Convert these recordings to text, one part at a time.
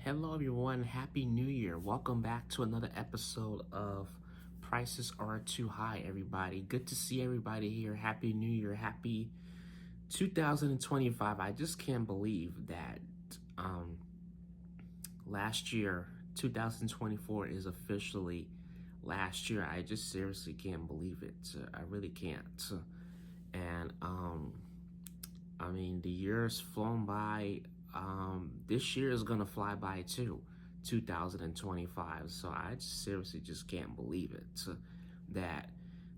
Hello, everyone. Happy New Year. Welcome back to another episode of Prices Are Too High, everybody. Good to see everybody here. Happy New Year. Happy 2025. I just can't believe that last year, 2024, is officially last year. I just seriously can't believe it. I really can't. And I mean, the year's flown by. This year is gonna fly by too, 2025. So I just seriously just can't believe it that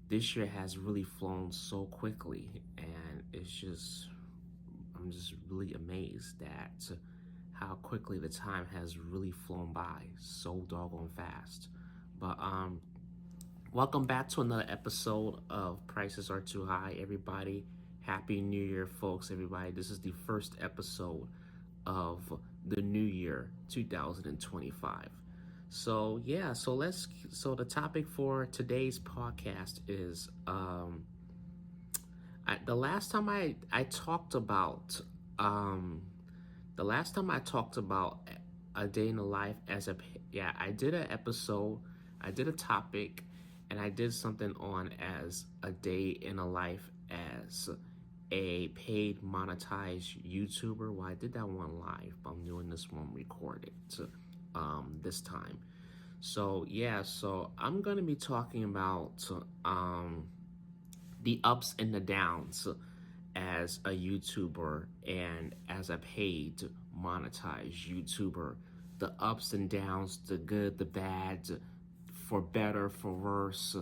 this year has really flown so quickly, and I'm just really amazed at how quickly the time has really flown by so doggone fast. But welcome back to another episode of Prices Are Too High, everybody. Happy New Year, folks, everybody. This is the first episode of the new year 2025. So yeah, so the topic for today's podcast is the last time I talked about the last time I talked about a day in the life as a yeah, I did an episode, I did a topic, and I did something on as a day in a life as a paid monetized YouTuber. Well, I did that one live, but I'm doing this one recorded this time. So yeah, so I'm gonna be talking about the ups and the downs as a YouTuber and as a paid monetized YouTuber. The ups and downs, the good, the bad, for better, for worse.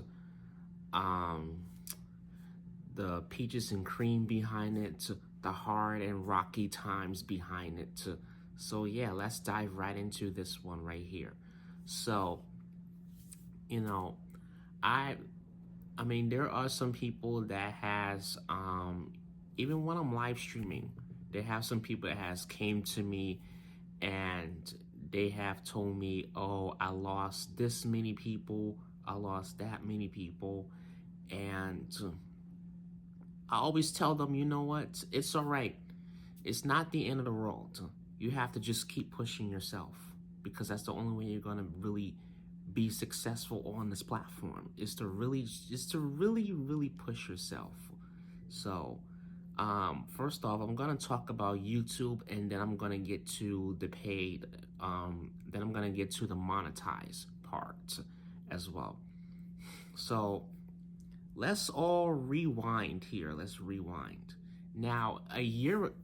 The peaches and cream behind it, the hard and rocky times behind it. So yeah, let's dive right into this one right here. So, you know, I mean, there are some people that has even when I'm live streaming, they have some people that has came to me and they have told me, oh, I lost this many people, I lost that many people, and I always tell them, you know what? It's all right. It's not the end of the world. You have to just keep pushing yourself, because that's the only way you're going to really be successful on this platform, is to really push yourself. So, first off, I'm going to talk about YouTube, and then I'm going to get to the paid, then I'm going to get to the monetize part as well. So, let's all rewind here. Let's rewind. Now,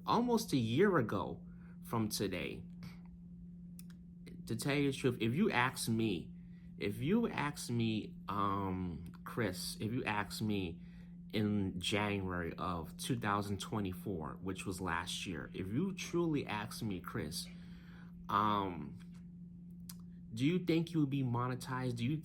almost a year ago from today, to tell you the truth, if you ask me, Chris, if you ask me in January of 2024, which was last year, if you truly ask me, Chris, do you think you would be monetized? Do you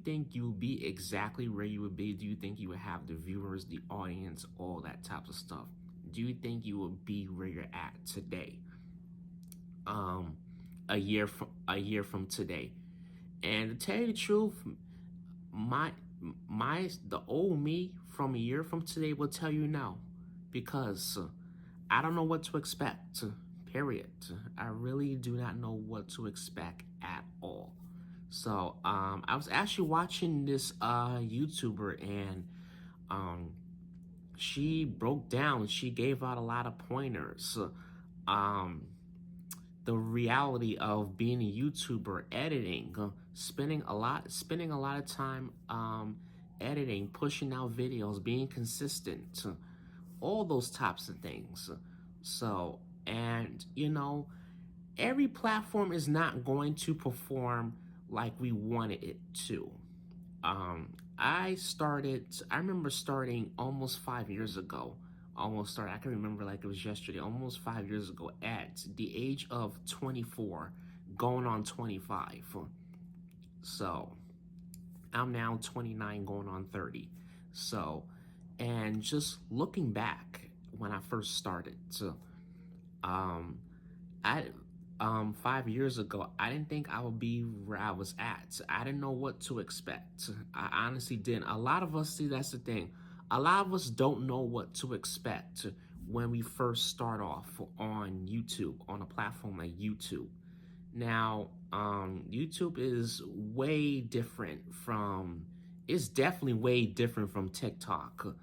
think you'll be exactly where you would be? Do you think you would have the viewers, the audience, all that types of stuff? Do you think you will be where you're at today? A year from today. And to tell you the truth, the old me from a year from today will tell you no, because I don't know what to expect. Period. I really do not know what to expect at all. So I was actually watching this YouTuber, and she broke down. She gave out a lot of pointers. The reality of being a YouTuber, editing, spending a lot of time editing, pushing out videos, being consistent, all those types of things. So, and every platform is not going to perform like we wanted it to. I remember starting almost 5 years ago. I can remember like it was yesterday, almost 5 years ago, at the age of 24, going on 25. So I'm now 29, going on 30. So, and just looking back when I first started, I 5 years ago, I didn't think I would be where I was at. I didn't know what to expect. I honestly didn't. A lot of us, see, that's the thing. A lot of us don't know what to expect when we first start off on YouTube, on a platform like YouTube. Now, YouTube is way different from, it's definitely way different from TikTok,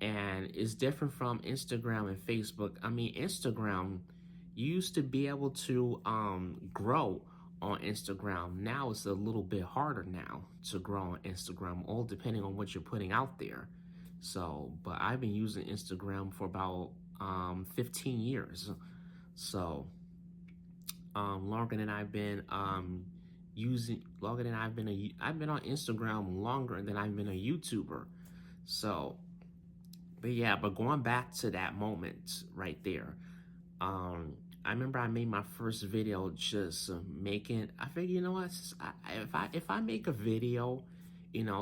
and it's different from Instagram and Facebook. I mean, Instagram, you used to be able to grow on Instagram. Now it's a little bit harder now to grow on Instagram, all depending on what you're putting out there. So, but I've been using Instagram for about 15 years. So, longer than I've been I've been on Instagram longer than I've been a YouTuber. So, but yeah, but going back to that moment right there, I remember I made my first video just making. I figured, you know what, if I make a video,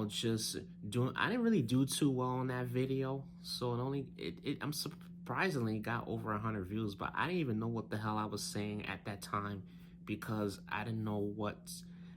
just doing. I didn't really do too well on that video, so I'm surprisingly got over 100 views, but I didn't even know what the hell I was saying at that time because I didn't know what.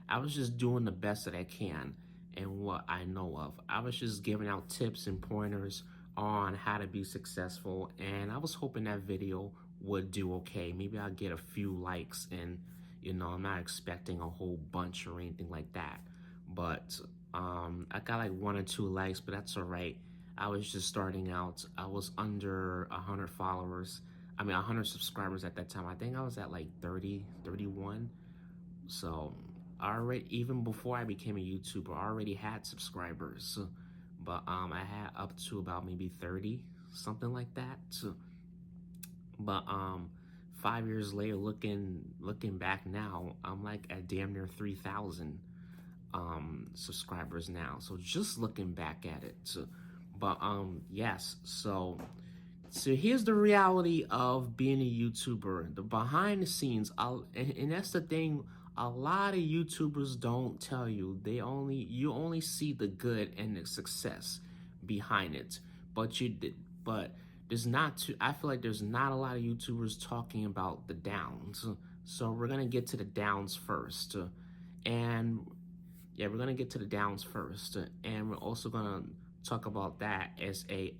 I was just doing the best that I can and what I know of. I was just giving out tips and pointers on how to be successful, and I was hoping that video would do okay. Maybe I'll get a few likes, and I'm not expecting a whole bunch or anything like that. But I got like 1 or 2 likes, but that's all right. I was just starting out. I was under 100 followers. I mean, 100 subscribers at that time. I think I was at like 30, 31. So even before I became a YouTuber, I already had subscribers. But I had up to about maybe 30, something like that. But 5 years later, looking back now, I'm like at damn near 3,000 subscribers now. So just looking back at it. But yes, so here's the reality of being a YouTuber, the behind the scenes. And that's the thing. A lot of YouTubers don't tell you. You only see the good and the success behind it, but there's not too. I feel like there's not a lot of YouTubers talking about the downs. So we're gonna get to the downs first, and yeah, we're gonna get to the downs first, and we're also gonna talk about that as a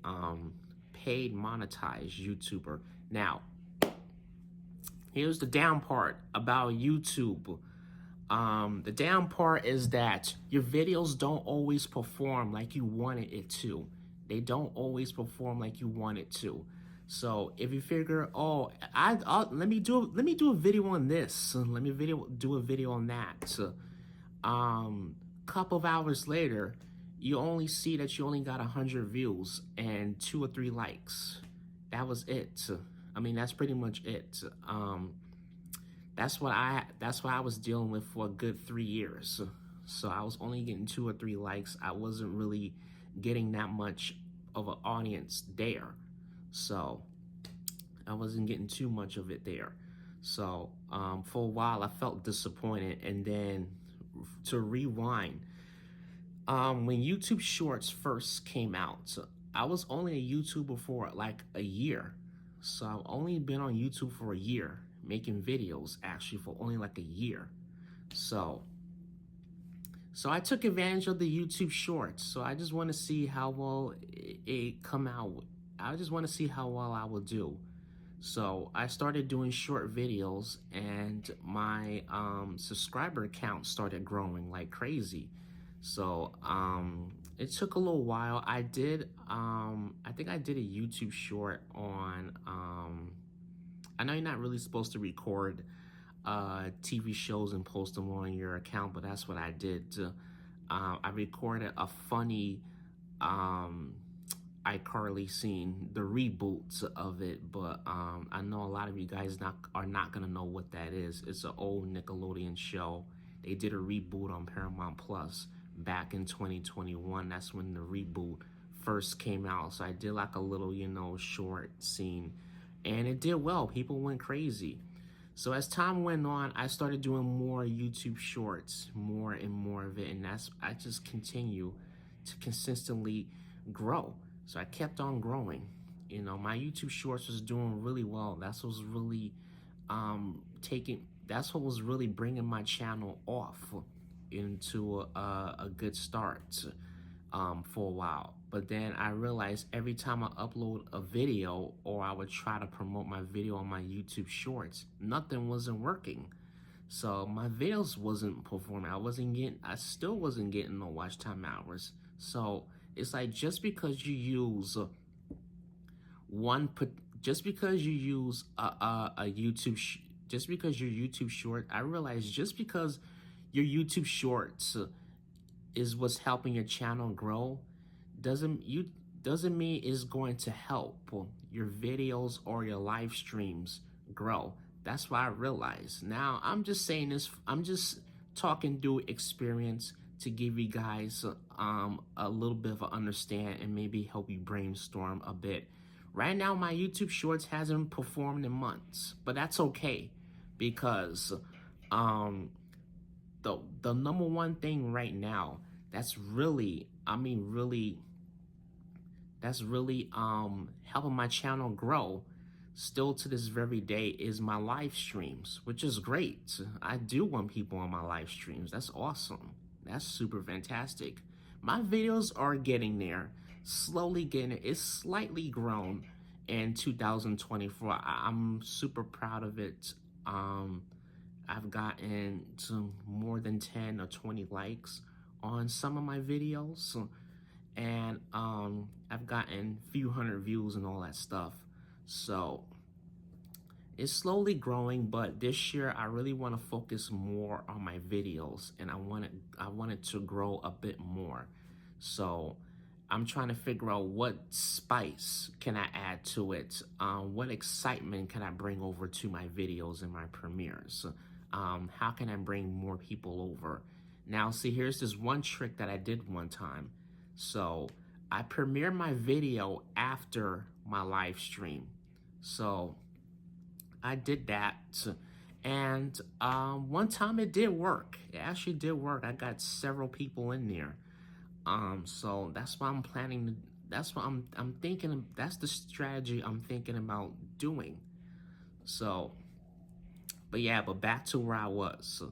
paid monetized YouTuber. Now, here's the down part about YouTube. The down part is that your videos don't always perform like you wanted it to. They don't always perform like you want it to. So if you figure, oh, let me do a video on this. Let me do a video on that. Couple of hours later, you only see that you only got 100 views and 2 or 3 likes. That was it. I mean, that's pretty much it. That's what I was dealing with for a good 3 years. So I was only getting 2 or 3 likes. I wasn't really getting that much of an audience there. So I wasn't getting too much of it there. So for a while I felt disappointed. And then to rewind, when YouTube Shorts first came out, I was only a YouTuber for like a year. So I've only been on YouTube for a year, making videos actually for only like a year. So I took advantage of the YouTube Shorts. So I just want to see how well it come out. I just want to see how well I will do. So I started doing short videos, and my subscriber count started growing like crazy. So it took a little while. I think I did a YouTube short on, I know you're not really supposed to record TV shows and post them on your account, but that's what I did. I recorded a funny iCarly scene, the reboot of it, but I know a lot of you guys are not gonna know what that is. It's an old Nickelodeon show. They did a reboot on Paramount Plus back in 2021. That's when the reboot first came out. So I did like a little, short scene, and it did well. People went crazy. So as time went on, I started doing more YouTube shorts, more and more of it, and I just continue to consistently grow. So I kept on growing. My YouTube shorts was doing really well. That's what was really that's what was really bringing my channel off into a good start for a while. But then I realized every time I upload a video or I would try to promote my video on my YouTube shorts, nothing wasn't working. So my videos wasn't performing. I still wasn't getting no watch time hours. So it's like just because you use one put just because you use a YouTube just because your YouTube short, I realize just because your YouTube shorts is what's helping your channel grow doesn't mean it's going to help your videos or your live streams grow. That's why I realized. Now I'm just saying this. I'm just talking through experience to give you guys a little bit of an understand and maybe help you brainstorm a bit. Right now, my YouTube Shorts hasn't performed in months, but that's okay because um, the number one thing right now that's really, that's really helping my channel grow still to this very day is my live streams, which is great. I do want people on my live streams. That's awesome. That's super fantastic. My videos are getting there, slowly getting there. It's slightly grown in 2024. I'm super proud of it. I've gotten to more than 10 or 20 likes on some of my videos. And I've gotten a few hundred views and all that stuff. So it's slowly growing, but this year I really want to focus more on my videos, and I want it to grow a bit more. So I'm trying to figure out what spice can I add to it. What excitement can I bring over to my videos and my premieres? How can I bring more people over? Now, see, here's this one trick that I did one time. So I premiere my video after my live stream. So I did that, and one time it did work. It actually did work. I got several people in there. So that's what I'm planning to. That's what I'm thinking. That's the strategy I'm thinking about doing. So, but yeah, but back to where I was.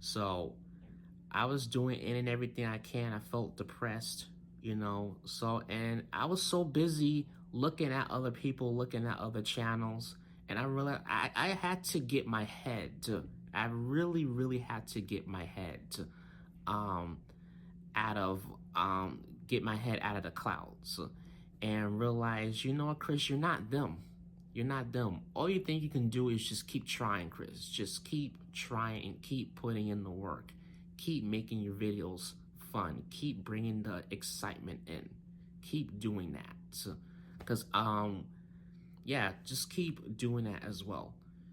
So I was doing in and everything I can. I felt depressed, So, and I was so busy looking at other people, looking at other channels, and I realized I had to get my head to. I really, really had to get my head to, out of get my head out of the clouds and realize, you know what, Chris, you're not them. You're not them. All you think you can do is just keep trying, Chris. Just keep trying and keep putting in the work. Keep making your videos fun. Keep bringing the excitement in. Keep doing that. Because, yeah, just keep doing that as well.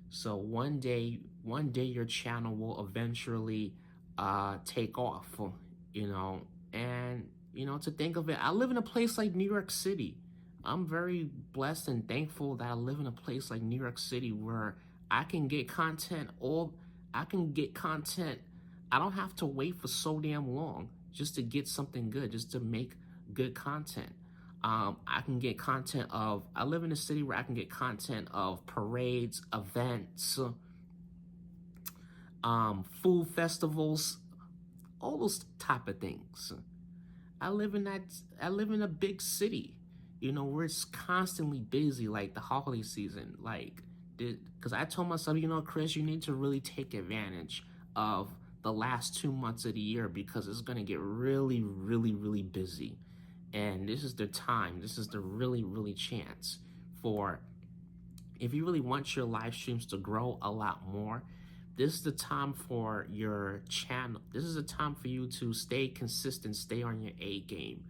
So one day your channel will eventually take off, and, to think of it, I live in a place like New York City. I'm very blessed and thankful that I live in a place like New York City where I can get content I don't have to wait for so damn long just to get something good, just to make good content. I can get content I live in a city where I can get content of parades, events, food festivals, all those type of things. I live in a big city, where it's constantly busy, like the holiday season, because I told myself, Chris, you need to really take advantage of the last 2 months of the year because it's going to get really, really, really busy. And this is the time, this is the really, really chance for, if you really want your live streams to grow a lot more, this is the time for your channel. This is the time for you to stay consistent, stay on your A game.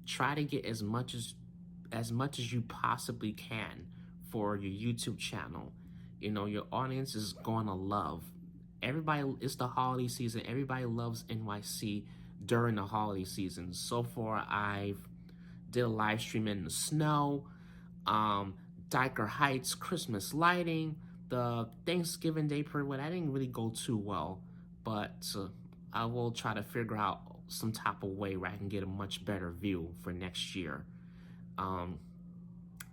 Try to get as much as you possibly can for your YouTube channel. Your audience is gonna love. Everybody, it's the holiday season. Everybody loves NYC during the holiday season. So far, I've did a live stream in the snow, Diker Heights Christmas lighting, the Thanksgiving Day parade. I didn't really go too well, but I will try to figure out some type of way where I can get a much better view for next year. And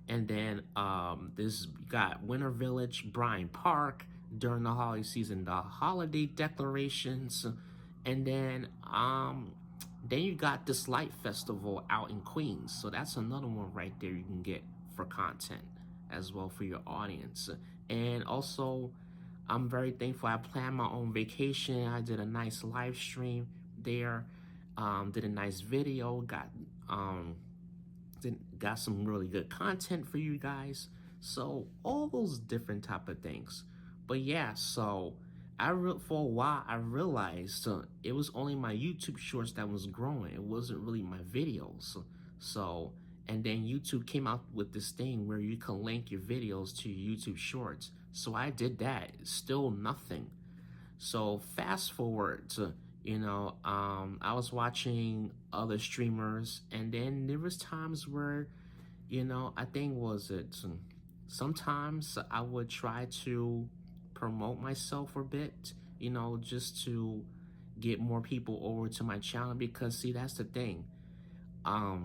then this got Winter Village, Bryant Park during the holiday season, the holiday decorations, and then Then you got this light festival out in Queens. So that's another one right there you can get for content as well for your audience. And also, I'm very thankful. I planned my own vacation. I did a nice live stream there. Did a nice video. Got some really good content for you guys. So all those different type of things. But yeah, so for a while I realized it was only my YouTube shorts that was growing. It wasn't really my videos. So and then YouTube came out with this thing where you can link your videos to your YouTube shorts. So I did that. Still nothing. So fast forward to, I was watching other streamers, and then there was times where, I think sometimes I would try to promote myself a bit, just to get more people over to my channel, because see, that's the thing,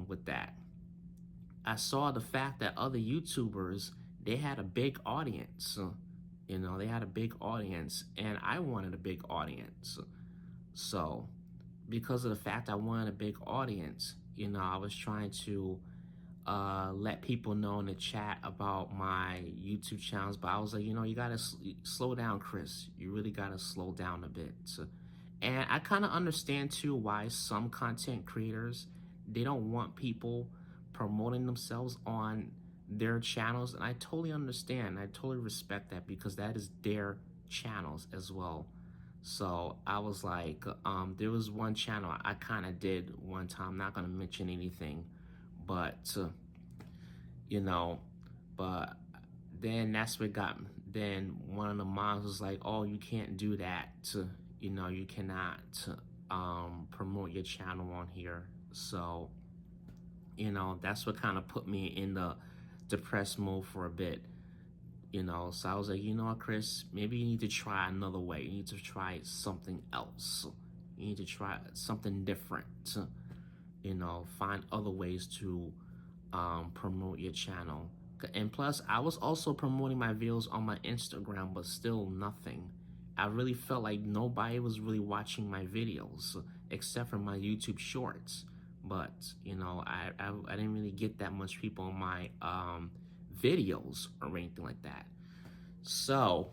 with that. I saw the fact that other YouTubers, they had a big audience. They had a big audience, and I wanted a big audience. So, because of the fact I wanted a big audience, I was trying to let people know in the chat about my YouTube channels. But I was like, you gotta slow down, Chris. You really gotta slow down a bit. And I kind of understand too why some content creators, they don't want people promoting themselves on their channels, and I totally understand. I totally respect that, because that is their channels as well. So I was like, there was one channel I kind of did one time, I'm not gonna mention anything, but but then then one of the moms was like, oh, you can't do that, you cannot promote your channel on here. So that's what kind of put me in the depressed mode for a bit. So I was like, Chris, maybe you need to try another way. You need to try something else. You need to try something different. Find other ways to promote your channel. And plus, I was also promoting my videos on my Instagram, but still nothing. I really felt like nobody was really watching my videos except for my YouTube shorts. But I didn't really get that much people on my videos or anything like that. So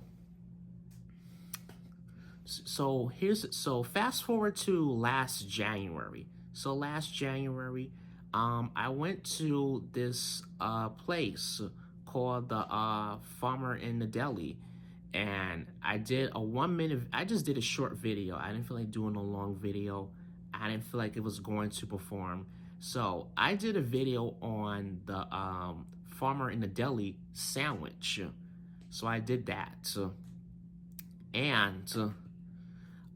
fast forward to last January. So last January, I went to this place called the Farmer in the Deli, and I did a 1 minute. I just did a short video. I didn't feel like doing a long video. I didn't feel like it was going to perform. So I did a video on the Farmer in the Deli sandwich. So I did that. And so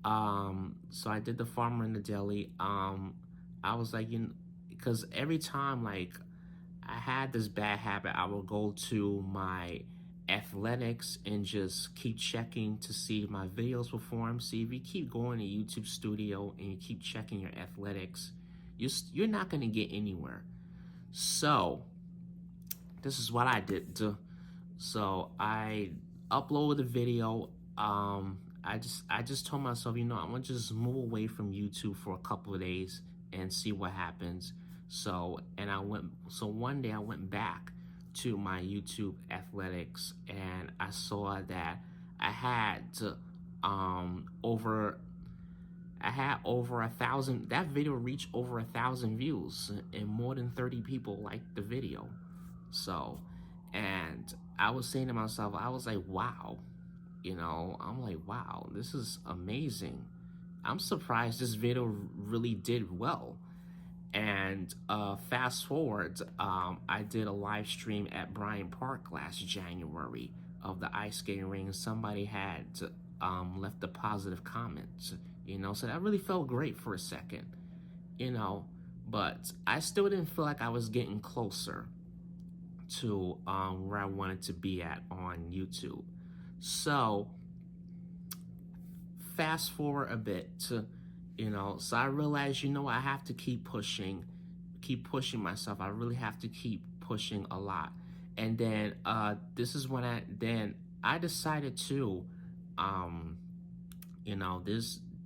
I did the Farmer in the Deli. I was like, because every time, like, I had this bad habit, I would go to my athletics and just keep checking to see if my videos perform. See, if you keep going to YouTube Studio and you keep checking your athletics, you're not going to get anywhere. So this is what I did. So I uploaded the video. I just told myself, I'm gonna just move away from YouTube for a couple of days and see what happens. So one day I went back to my YouTube athletics, and I saw that I had over 1,000. That video reached over 1,000 views, and more than 30 people liked the video. So, and I was saying to myself, I was like, wow, I'm like, wow, this is amazing. I'm surprised this video really did well. And fast forward, I did a live stream at Bryant Park last January of the ice skating ring. Somebody had left a positive comment, so that really felt great for a second, but I still didn't feel like I was getting closer to where I wanted to be at on YouTube. So fast forward a bit to, so I realized, I have to keep pushing myself. I really have to keep pushing a lot. And then this is when I decided to,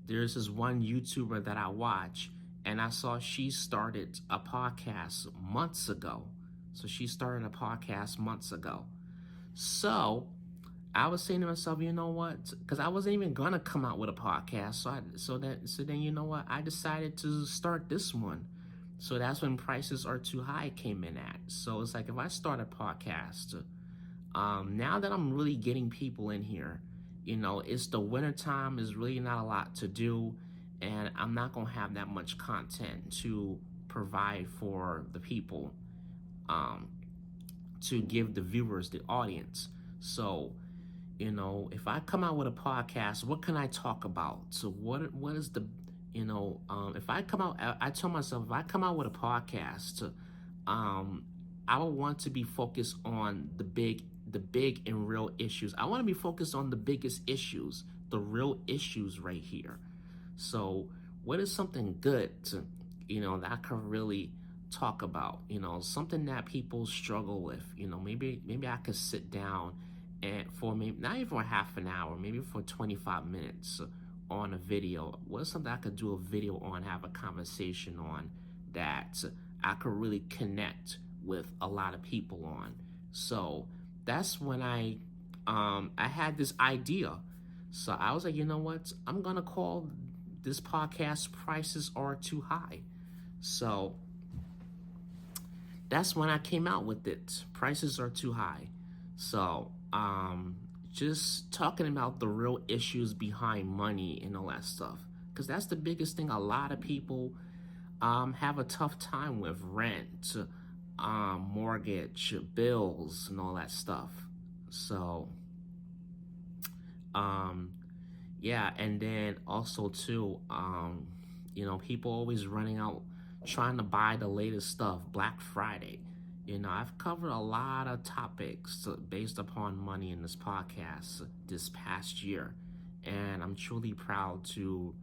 there's this one YouTuber that I watch, and I saw she started a podcast months ago. So she started a podcast months ago. So I was saying to myself, you know what? Because I wasn't even gonna come out with a podcast. So then you know what? I decided to start this one. So that's when Prices Are Too High came in at. So it's like if I start a podcast, now that I'm really getting people in here, it's the winter time. There's really not a lot to do, and I'm not gonna have that much content to provide for the people, um, to give the viewers, the audience. So, if I come out with a podcast, what can I talk about? So what is the, if I come out, I told myself if I come out with a podcast, I would want to be focused on the big and real issues. I want to be focused on the biggest issues, the real issues right here. So what is something good that I could really talk about? Something that people struggle with. Maybe I could sit down and for maybe not even for half an hour, maybe for 25 minutes on a video. What's something I could do a video on, have a conversation on that I could really connect with a lot of people on. So that's when I had this idea. So I was like, you know what? I'm gonna call this podcast Prices Are Too High. So that's when I came out with it. Prices Are Too High. So just talking about the real issues behind money and all that stuff. Because that's the biggest thing a lot of people have a tough time with: rent, mortgage, bills, and all that stuff. So, yeah, and then also too, people always running out trying to buy the latest stuff. Black Friday. I've covered a lot of topics based upon money in this podcast this past year, and I'm truly proud to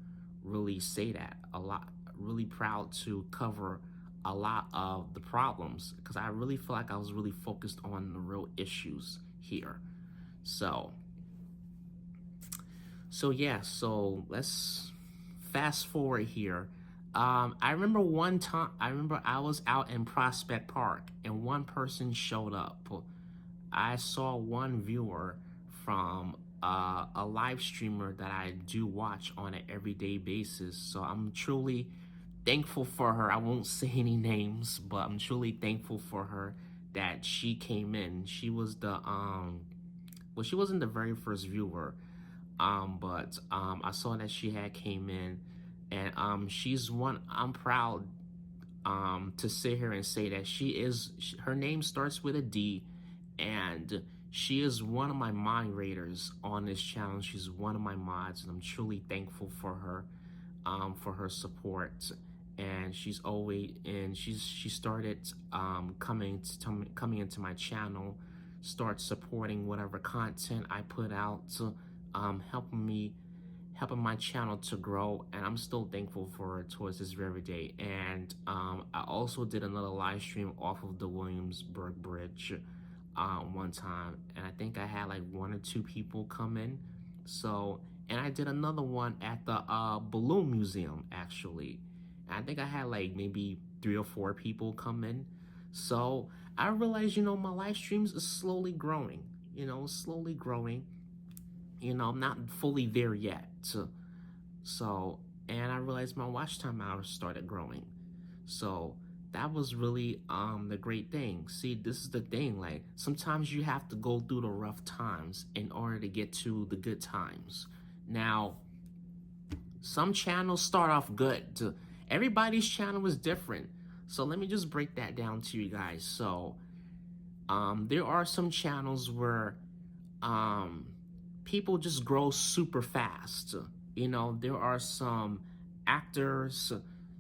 really say that a lot. Really proud to cover a lot of the problems because I really feel like I was really focused on the real issues here. So yeah, so let's fast forward here. I remember one time, I was out in Prospect Park and one person showed up. I saw one viewer from a live streamer that I do watch on an everyday basis. So I'm truly thankful for her. I won't say any names, but I'm truly thankful for her that she came in. She was she wasn't the very first viewer, but I saw that she had came in, and she's one. I'm proud to sit here and say that her name starts with a D, and she is one of my moderators on this channel. She's one of my mods, and I'm truly thankful for her support. And she started coming into my channel, start supporting whatever content I put out, helping my channel to grow, and I'm still thankful for her towards this very day. And I also did another live stream off of the Williamsburg Bridge one time, and I think I had like 1 or 2 people come in. So, and I did another one at the Balloon Museum actually. I think I had like maybe 3 or 4 people come in. So I realized, my live streams is slowly growing. I'm not fully there yet. So, and I realized my watch time hours started growing. So that was really the great thing. See, this is the thing. Like, sometimes you have to go through the rough times in order to get to the good times. Now, some channels start off good. Everybody's channel is different. So let me just break that down to you guys. So there are some channels where people just grow super fast. There are some actors,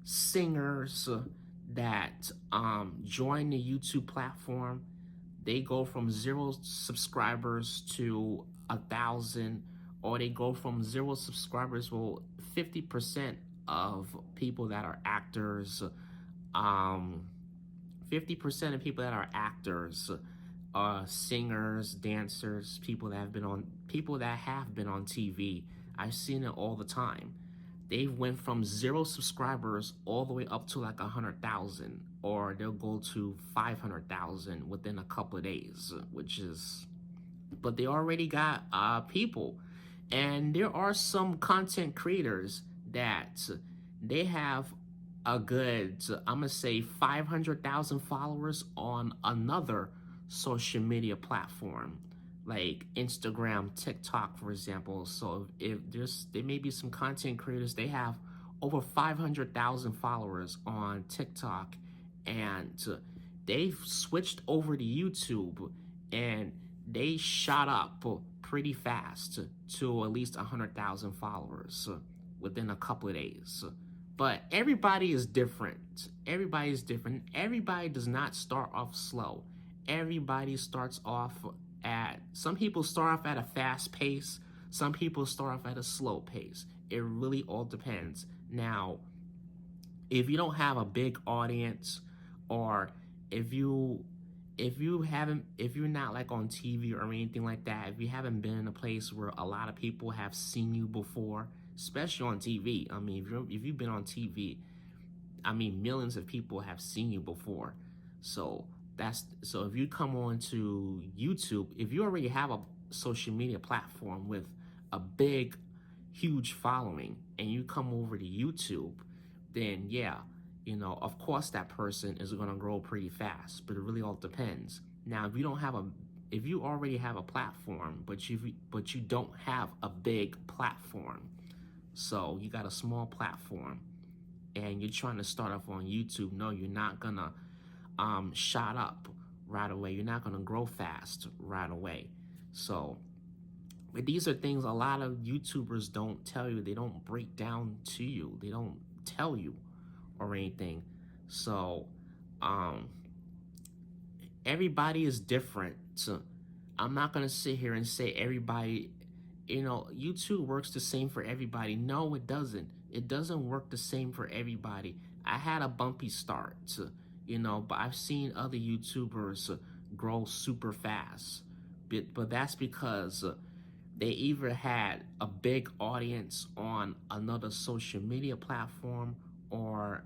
singers that join the YouTube platform. They go from 0 subscribers to 1,000, or they go from 0 subscribers. Well, 50% of people that are actors, 50% of people that are actors, singers, dancers, people that have been on TV. I've seen it all the time. they went from 0 subscribers all the way up to like 100,000, or they'll go to 500,000 within a couple of days, which is, but they already got people. And there are some content creators that they have a good, I'm gonna say 500,000 followers on another social media platform like Instagram, TikTok, for example. So if there may be some content creators, they have over 500,000 followers on TikTok, and they've switched over to YouTube, and they shot up pretty fast to at least 100,000 followers within a couple of days. But everybody is different. Everybody is different. Everybody does not start off slow. Everybody starts off at, some people start off at a fast pace. Some people start off at a slow pace. It really all depends. Now, if you don't have a big audience, or if you're not like on TV or anything like that, if you haven't been in a place where a lot of people have seen you before, especially on TV. I mean, if you've been on TV, I mean, millions of people have seen you before. So if you come on to YouTube, if you already have a social media platform with a big, huge following, and you come over to YouTube, then yeah, of course that person is gonna grow pretty fast. But it really all depends. Now, if you already have a platform, but you don't have a big platform, so you got a small platform, and you're trying to start off on YouTube, no, you're not gonna shot up right away. You're not gonna grow fast right away. So, but these are things a lot of YouTubers don't tell you. They don't break down to you. They don't tell you or anything. So, everybody is different. So I'm not gonna sit here and say everybody, YouTube works the same for everybody. No, it doesn't. It doesn't work the same for everybody. I had a bumpy start, but I've seen other YouTubers grow super fast. But that's because they either had a big audience on another social media platform, or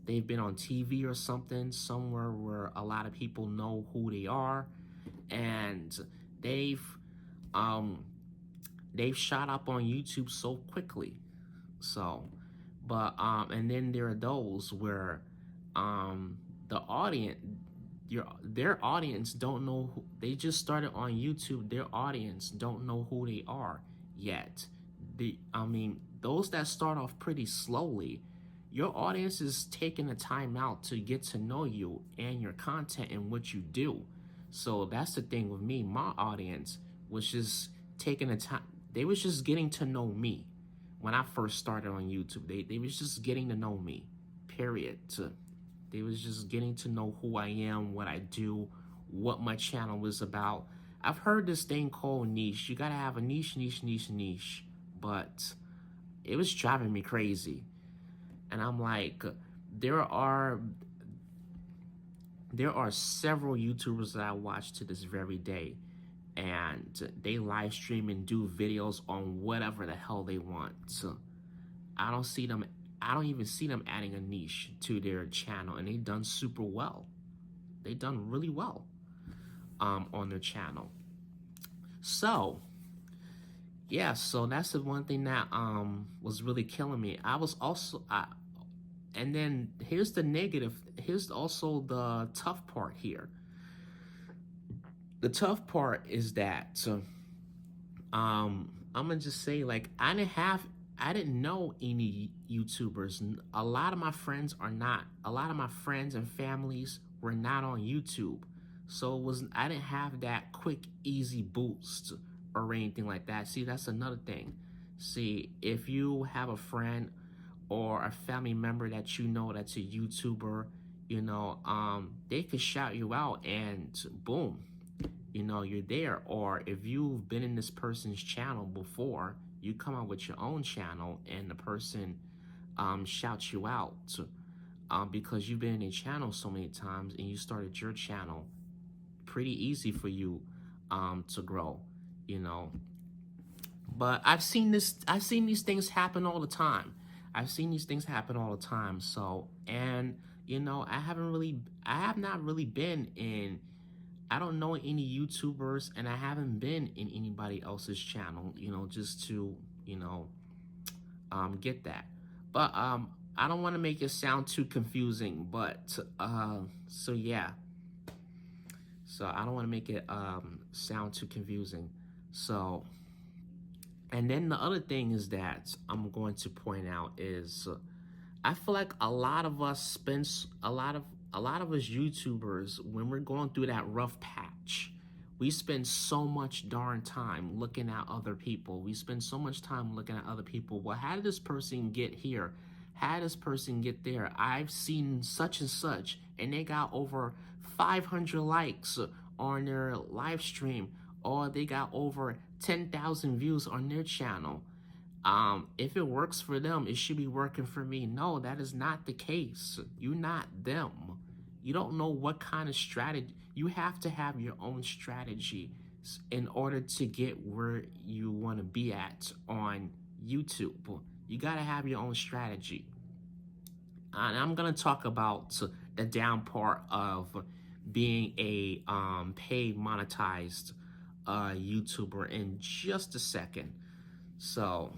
they've been on TV or something, somewhere where a lot of people know who they are, and they've shot up on YouTube so quickly. So, but and then there are those where the audience, their audience don't know who, they just started on YouTube. Their audience don't know who they are yet. Those that start off pretty slowly, your audience is taking the time out to get to know you and your content and what you do. So that's the thing with me. My audience was just taking the time. They was just getting to know me when I first started on YouTube. They was just getting to know me, period. They was just getting to know who I am, what I do, what my channel was about. I've heard this thing called niche. You gotta have a niche. But it was driving me crazy. And I'm like, there are several YouTubers that I watch to this very day, and they live stream and do videos on whatever the hell they want. So I don't even see them adding a niche to their channel, and they've done super well. They've done really well on their channel. So yeah, so that's the one thing that was really killing me. And then here's the negative. Here's also the tough part here. The tough part is that I'm gonna just say, like, I didn't know any YouTubers. A lot of my friends and families were not on YouTube. So I didn't have that quick, easy boost or anything like that. See, that's another thing. See, if you have a friend or a family member that you know that's a YouTuber, they could shout you out and boom, you're there. Or if you've been in this person's channel before, you come out with your own channel and the person shouts you out because you've been in a channel so many times and you started your channel. Pretty easy for you to grow, But I've seen these things happen all the time. I've seen these things happen all the time. So, and you know, I have not really been in, I don't know any YouTubers, and I haven't been in anybody else's channel, you know, just to, you know, get that. But I don't want to make it sound too confusing, but so yeah. So I don't want to make it sound too confusing. So, and then the other thing is that I'm going to point out is I feel like a lot of us spend a lot of us YouTubers, when we're going through that rough patch, we spend so much darn time looking at other people. We spend so much time looking at other people. Well, how did this person get here? How did this person get there? I've seen such and such, and they got over 500 likes on their live stream, or they got over 10,000 views on their channel. If it works for them, it should be working for me. No, that is not the case. You're not them. You don't know what kind of strategy. You have to have your own strategy in order to get where you want to be at on YouTube. You got to have your own strategy. And I'm going to talk about the down part of being a paid monetized YouTuber in just a second. So,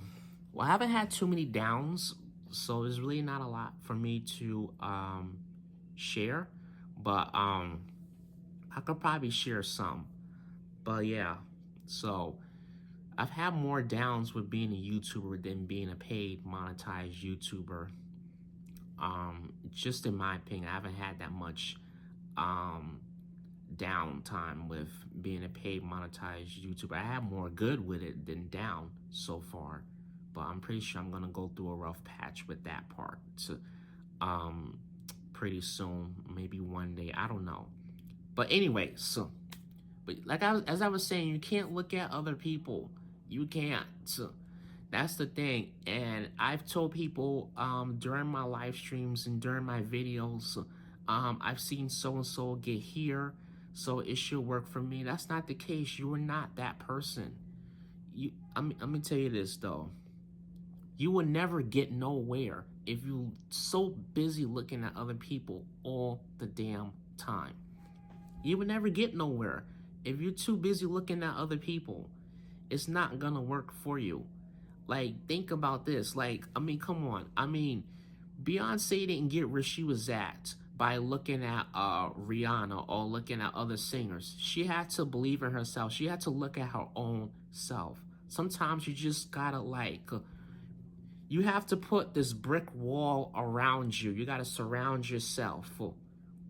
well, I haven't had too many downs, so there's really not a lot for me to share, but I could probably share some. But yeah, so I've had more downs with being a YouTuber than being a paid monetized YouTuber. Just in my opinion, I haven't had that much um, downtime with being a paid monetized YouTuber. I have more good with it than down so far, but I'm pretty sure I'm gonna go through a rough patch with that part pretty soon, maybe one day, I don't know. But anyway, so but like as I was saying, you can't look at other people. You can't. So that's the thing. And I've told people during my live streams and during my videos, I've seen so and so get here, so it should work for me. That's not the case. You are not that person. Let me tell you this though. You will never get nowhere if you're so busy looking at other people all the damn time. You will never get nowhere if you're too busy looking at other people. It's not gonna work for you. Like, think about this. Like, I mean, come on. I mean, Beyonce didn't get where she was at by looking at Rihanna or looking at other singers. She had to believe in herself. She had to look at her own self. Sometimes you just gotta you have to put this brick wall around you. You gotta surround yourself.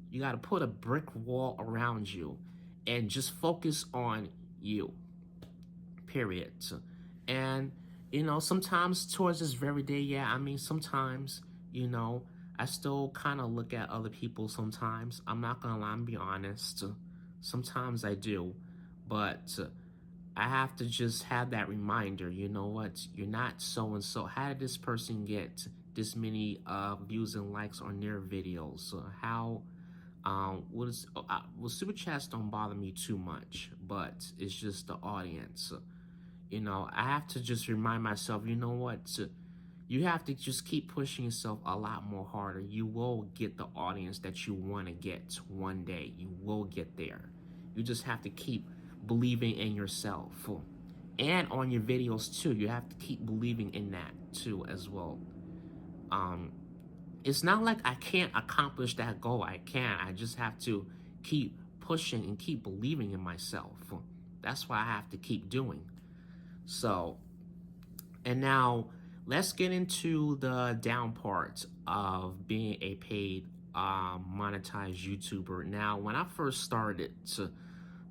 You gotta put a brick wall around you and just focus on you. Period. And you know, sometimes towards this very day, yeah, I mean, sometimes, you know, I still kind of look at other people sometimes. I'm not gonna lie, I'm be honest. Sometimes I do, but I have to just have that reminder, you know what, you're not so and so. How did this person get this many views and likes on their videos? How well, super chats don't bother me too much, but it's just the audience. You know, I have to just remind myself, you know what, you have to just keep pushing yourself a lot more harder. You will get the audience that you want to get one day. You will get there. You just have to keep believing in yourself. And on your videos too, you have to keep believing in that too as well. It's not like I can't accomplish that goal. I can. I just have to keep pushing and keep believing in myself. That's why I have to keep doing. So, and now let's get into the down part of being a paid monetized YouTuber. Now, when I first started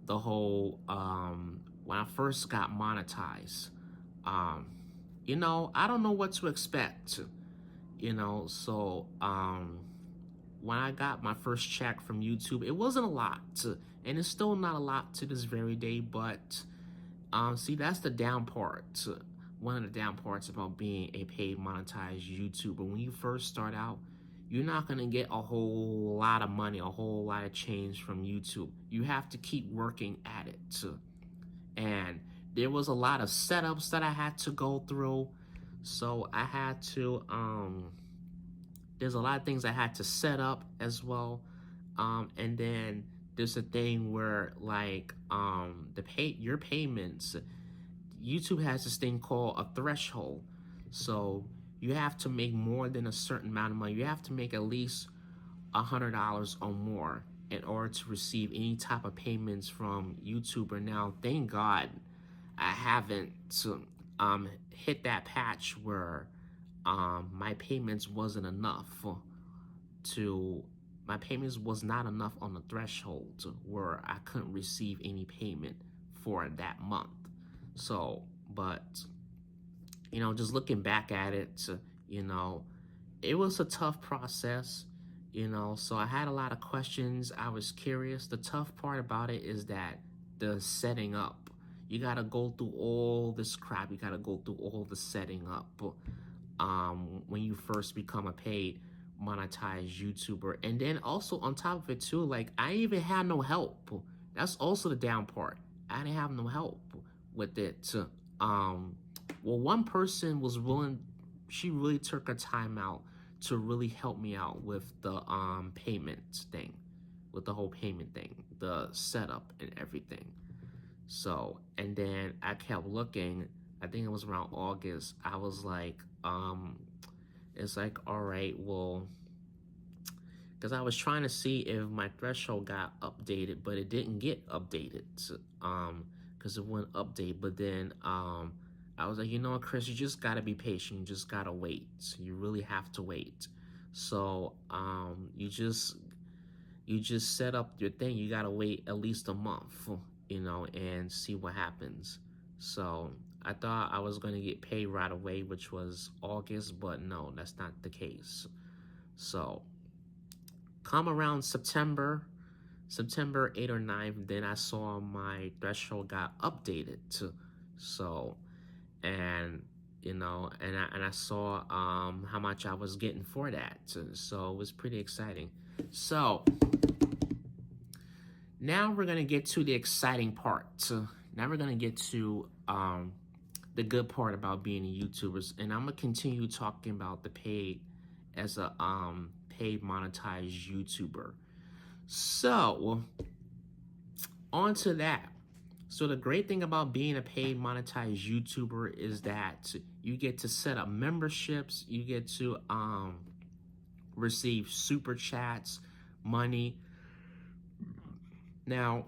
the whole, when I first got monetized, you know, I don't know what to expect, you know, so when I got my first check from YouTube, it wasn't a lot, and it's still not a lot to this very day, but see, that's the down part. One of the down parts about being a paid monetized YouTuber. When you first start out, you're not going to get a whole lot of money, a whole lot of change from YouTube. You have to keep working at it. And there was a lot of setups that I had to go through. So I had to there's a lot of things I had to set up as well. And then there's a thing where like your payments, YouTube has this thing called a threshold. So you have to make more than a certain amount of money. You have to make at least $100 or more in order to receive any type of payments from YouTuber. Now, thank God I haven't hit that patch where my payments wasn't enough to my payments was not enough on the threshold where I couldn't receive any payment for that month. So, but just looking back at it, it was a tough process. So I had a lot of questions. I was curious. The tough part about it is that the setting up. You gotta go through all this crap. You gotta go through all the setting up when you first become a paid monetized YouTuber. And then also on top of it too, like I even had no help. That's also the down part. I didn't have no help with it. Well, one person was willing. She really took her time out to really help me out with the payment thing, with the whole payment thing, the setup and everything. So, and then I kept looking. I think it was around August. I was like, it's like, all right, well, because I was trying to see if my threshold got updated, but it didn't get updated. Because it wouldn't update. But then I was like, you know what, Chris, you just gotta be patient. You just gotta wait. You really have to wait. So you just set up your thing. You gotta wait at least a month, and see what happens. So I thought I was gonna get paid right away, which was August, but no, that's not the case. So come around September 8th or 9th, then I saw my threshold got updated. So, and and I saw how much I was getting for that. So it was pretty exciting. So now we're gonna get to the exciting part. Now we're gonna get to the good part about being a YouTuber, and I'm gonna continue talking about the paid as a paid monetized YouTuber. So on to that. So the great thing about being a paid monetized YouTuber is that you get to set up memberships, you get to receive super chats, money. Now,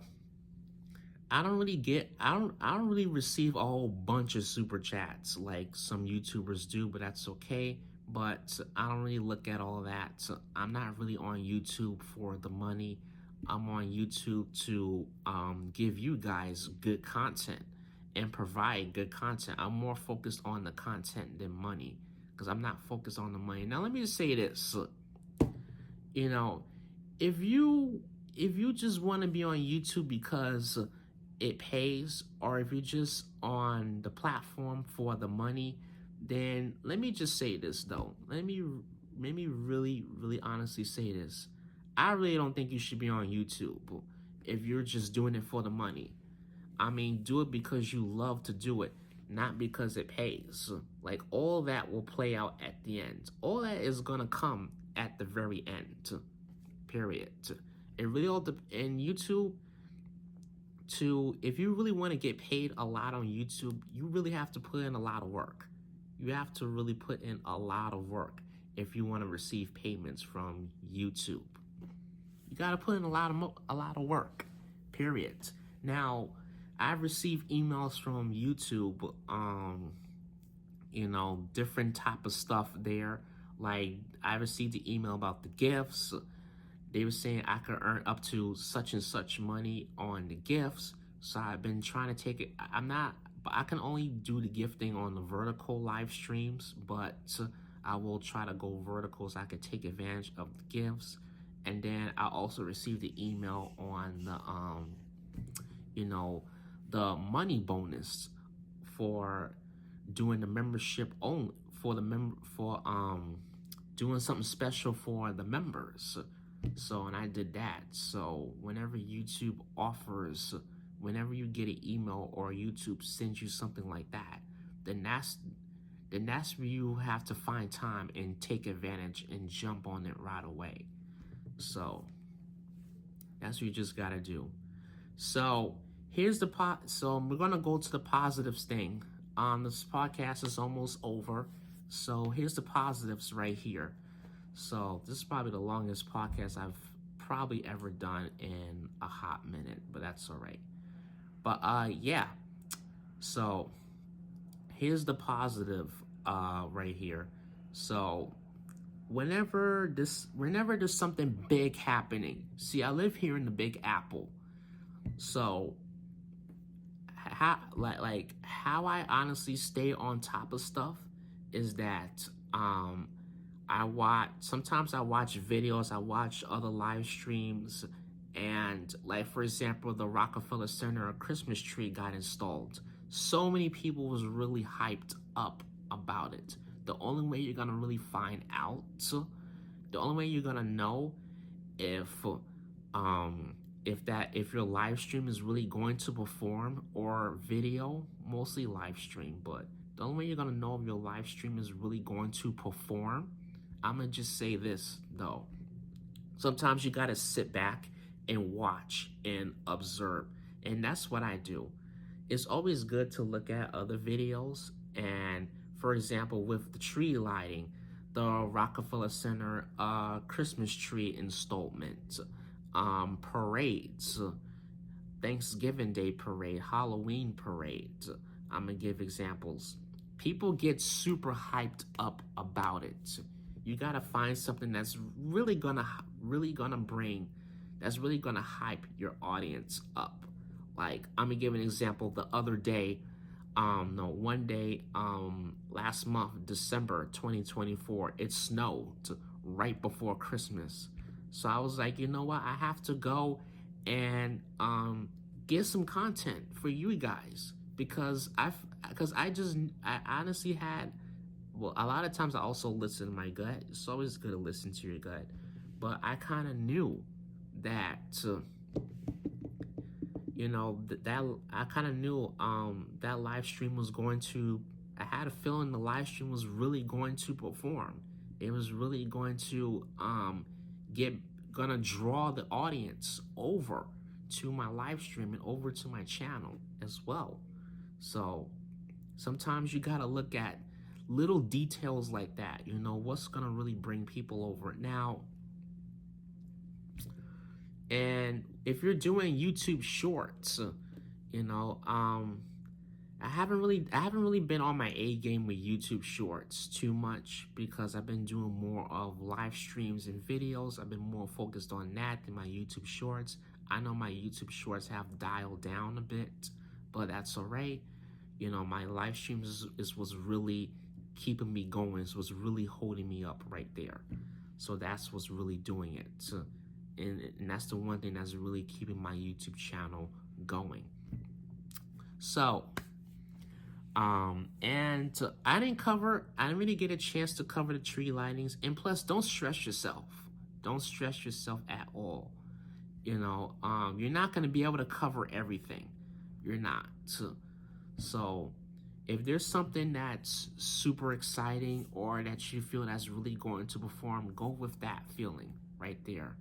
I don't really receive a whole bunch of super chats like some YouTubers do, but that's okay. But I don't really look at all that. So I'm not really on YouTube for the money. I'm on YouTube to give you guys good content and provide good content. I'm more focused on the content than money because I'm not focused on the money. Now let me just say this. If you just want to be on YouTube because it pays, or if you're just on the platform for the money, then let me just say this though. Let me really, really honestly say this. I really don't think you should be on YouTube if you're just doing it for the money. I mean, do it because you love to do it, not because it pays. Like, all that will play out at the end. All that is gonna come at the very end, period. It really all in YouTube, if you really want to get paid a lot on YouTube, you really have to put in a lot of work. You have to really put in a lot of work if you want to receive payments from YouTube. You got to put in a lot of work, period. Now, I've received emails from YouTube, different type of stuff there. Like, I received the email about the gifts. They were saying I could earn up to such and such money on the gifts. So I've been trying to take it. But I can only do the gifting on the vertical live streams, but I will try to go vertical so I can take advantage of the gifts. And then I also received the email on the money bonus for doing the membership only for doing something special for the members. So, and I did that. So whenever YouTube offers whenever you get an email or YouTube sends you something like that, then that's where you have to find time and take advantage and jump on it right away. So that's what you just gotta do. So so we're gonna go to the positives thing. This podcast is almost over. So here's the positives right here. So this is probably the longest podcast I've probably ever done in a hot minute, but that's all right. But yeah. So here's the positive right here. So whenever there's something big happening. See, I live here in the Big Apple. So how I honestly stay on top of stuff is that sometimes I watch videos, I watch other live streams, and like for example, the Rockefeller Center a Christmas tree got installed. So many people was really hyped up about it. The only way you're gonna really find out, the only way you're gonna know if if your live stream is really going to perform, or video, mostly live stream, but the only way you're gonna know if your live stream is really going to perform, I'm gonna just say this though. Sometimes you gotta sit back and watch and observe. And that's what I do. It's always good to look at other videos. And for example, with the tree lighting, the Rockefeller Center Christmas tree installment, parades, Thanksgiving Day parade, Halloween parade. I'm gonna give examples. People get super hyped up about it. You gotta find something that's really gonna hype your audience up. Like, I'm gonna give an example. The other day, one day, last month, December 2024, it snowed right before Christmas. So I was like, you know what? I have to go and get some content for you guys, because I honestly had, well, a lot of times I also listen to my gut. It's always good to listen to your gut, but I kind of knew that I kind of knew that live stream was going to. I had a feeling the live stream was really going to perform. It was really going to gonna draw the audience over to my live stream and over to my channel as well. So sometimes you gotta look at little details like that. You know, what's gonna really bring people over now. And if you're doing YouTube shorts, I haven't really been on my A game with YouTube shorts too much, because I've been doing more of live streams and videos. I've been more focused on that than my YouTube shorts. I know my YouTube shorts have dialed down a bit, but that's all right. My live streams was really keeping me going. It was really holding me up right there. So that's what's really doing it. And that's the one thing that's really keeping my YouTube channel going. So, I didn't really get a chance to cover the tree lightings. And plus, don't stress yourself. Don't stress yourself at all. You're not going to be able to cover everything. You're not. So if there's something that's super exciting, or that you feel that's really going to perform, go with that feeling right there.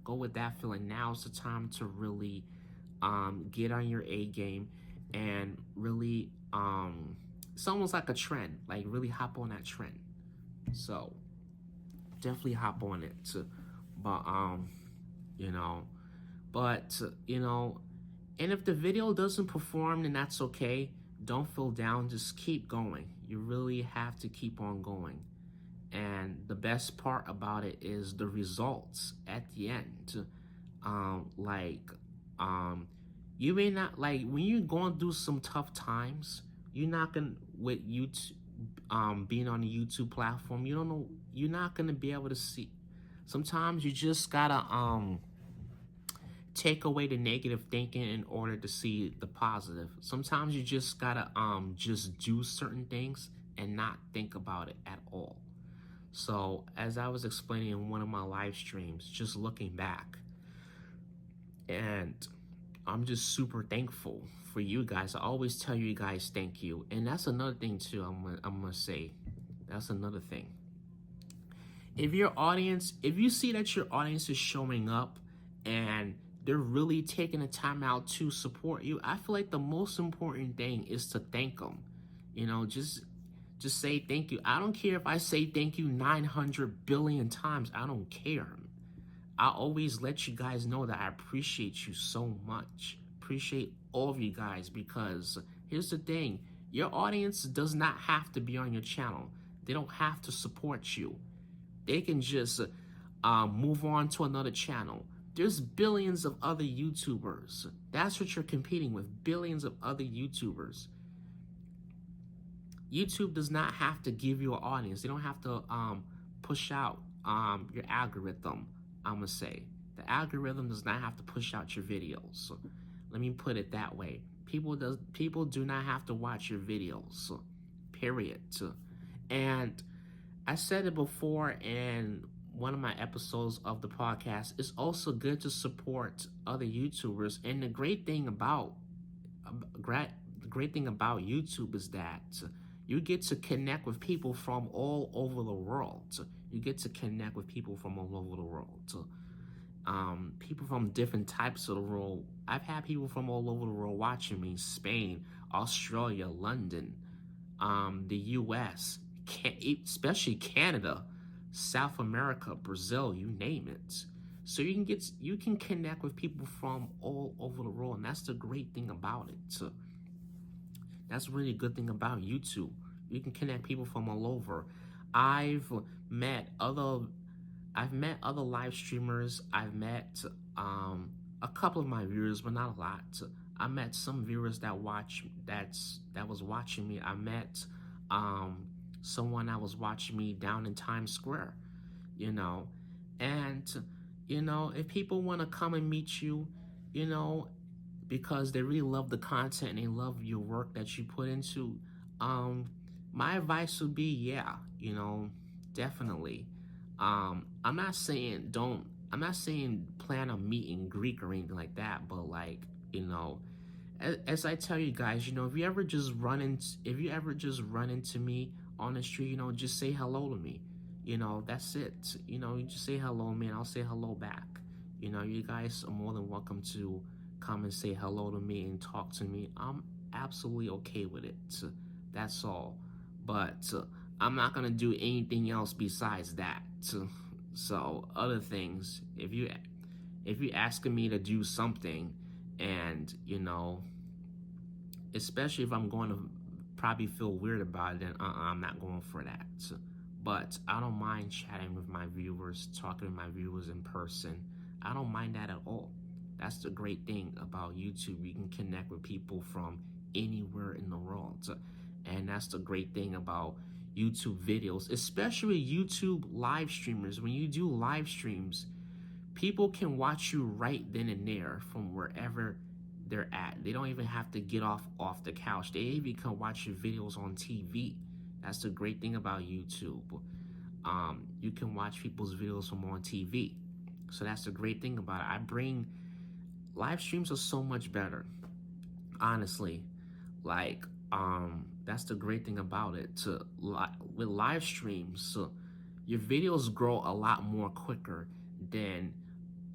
Go with that feeling. Now's the time to really get on your A game and really, it's almost like a trend, like really hop on that trend. So definitely hop on it. And if the video doesn't perform, then that's okay. Don't feel down, just keep going. You really have to keep on going. And the best part about it is the results at the end. You may not, like, when you're going through some tough times, you're not gonna, with YouTube, being on the YouTube platform, you're not gonna be able to see. Sometimes you just gotta take away the negative thinking in order to see the positive. Sometimes you just gotta just do certain things and not think about it at all. So as I was explaining in one of my live streams, just looking back, and I'm just super thankful for you guys. I always tell you guys thank you. And that's another thing too, I'm gonna say. That's another thing. If you see that your audience is showing up and they're really taking the time out to support you, I feel like the most important thing is to thank them. Just say thank you. I don't care if I say thank you 900 billion times. I don't care. I always let you guys know that I appreciate you so much. Appreciate all of you guys, because here's the thing. Your audience does not have to be on your channel. They don't have to support you. They can just move on to another channel. There's billions of other YouTubers. That's what you're competing with, billions of other YouTubers. YouTube does not have to give you an audience. They don't have to push out your algorithm, I'm going to say. The algorithm does not have to push out your videos. So let me put it that way. People do not have to watch your videos, period. And I said it before in one of my episodes of the podcast. It's also good to support other YouTubers. And the great thing about YouTube is that you get to connect with people from all over the world. You get to connect with people from all over the world. People from different types of the world. I've had people from all over the world watching me: Spain, Australia, London, the US, especially Canada, South America, Brazil, you name it. So you can connect with people from all over the world, and that's the great thing about it. That's really a good thing about YouTube. You can connect people from all over. I've met other live streamers. I've met a couple of my viewers, but not a lot. I met some viewers that was watching me. I met someone that was watching me down in Times Square, and if people want to come and meet you, because they really love the content and they love your work that you put into, my advice would be, definitely. I'm not saying plan a meet and greet or anything like that, but as I tell you guys, if you ever just run into me on the street, just say hello to me. That's it. You just say hello to me and I'll say hello back. You guys are more than welcome to come and say hello to me and talk to me. I'm absolutely okay with it. That's all. But I'm not gonna do anything else besides that. So other things, if you asking me to do something, and especially if I'm going to probably feel weird about it, then I'm not going for that. But I don't mind chatting with my viewers, talking to my viewers in person. I don't mind that at all. That's the great thing about YouTube. You can connect with people from anywhere in the world. And that's the great thing about YouTube videos, especially YouTube live streamers. When you do live streams, people can watch you right then and there from wherever they're at. They don't even have to get off the couch. They even can watch your videos on TV. That's the great thing about YouTube. You can watch people's videos from on TV. So that's the great thing about it. Live streams are so much better, honestly. That's the great thing about it. With live streams, your videos grow a lot more quicker than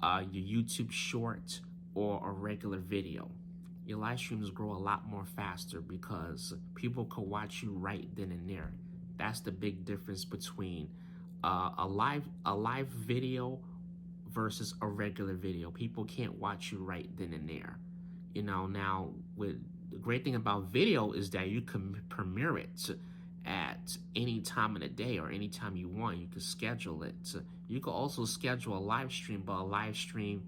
your YouTube short or a regular video. Your live streams grow a lot more faster because people can watch you right then and there. That's the big difference between a live video versus a regular video. People can't watch you right then and there. Now with the great thing about video is that you can premiere it at any time of the day or any time you want. You can schedule it. You can also schedule a live stream, but a live stream,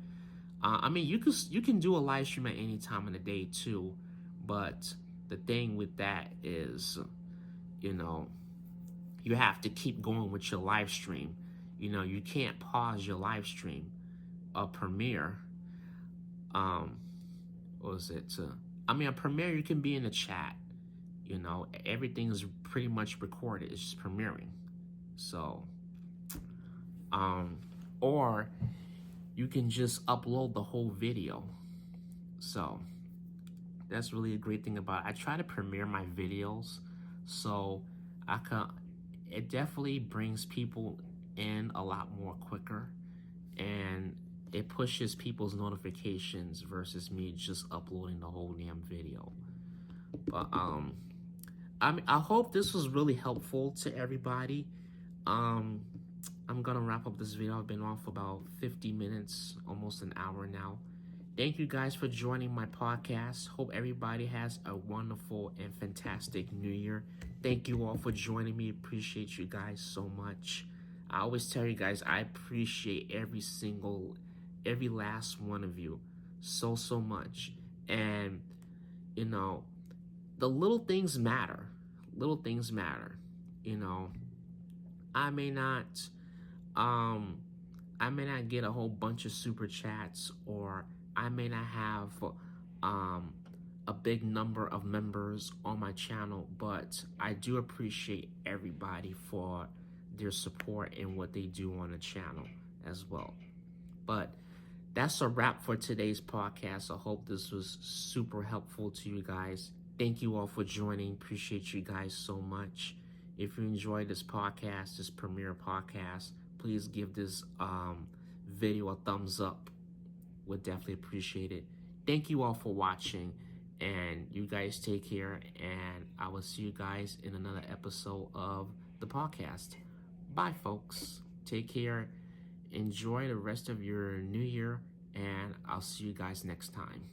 you can do a live stream at any time of the day too. But the thing with that is, you have to keep going with your live stream. You can't pause your live stream. A premiere, what was it? A premiere, you can be in the chat. Everything is pretty much recorded. It's just premiering. So, or you can just upload the whole video. So that's really a great thing about it. I try to premiere my videos so I can. It definitely brings people in a lot more quicker, and it pushes people's notifications versus me just uploading the whole damn video. But I hope this was really helpful to everybody. Um, I'm gonna wrap up this video. I've been on for about 50 minutes, almost an hour now. Thank you guys for joining my podcast. Hope everybody has a wonderful and fantastic new year. Thank you all for joining me. Appreciate you guys so much. I always tell you guys I appreciate every last one of you so much. And you know, the little things matter. Little things matter. You know, I may not um I may not get a whole bunch of super chats, or I may not have um a big number of members on my channel, but I do appreciate everybody for their support and what they do on the channel as well. But that's a wrap for today's podcast. I hope this was super helpful to you guys. Thank you all for joining. Appreciate you guys so much. If you enjoyed this podcast, this premiere podcast, please give this video a thumbs up. Would definitely appreciate it. Thank you all for watching, and you guys take care, and I will see you guys in another episode of the podcast. Bye, folks. Take care. Enjoy the rest of your new year, and I'll see you guys next time.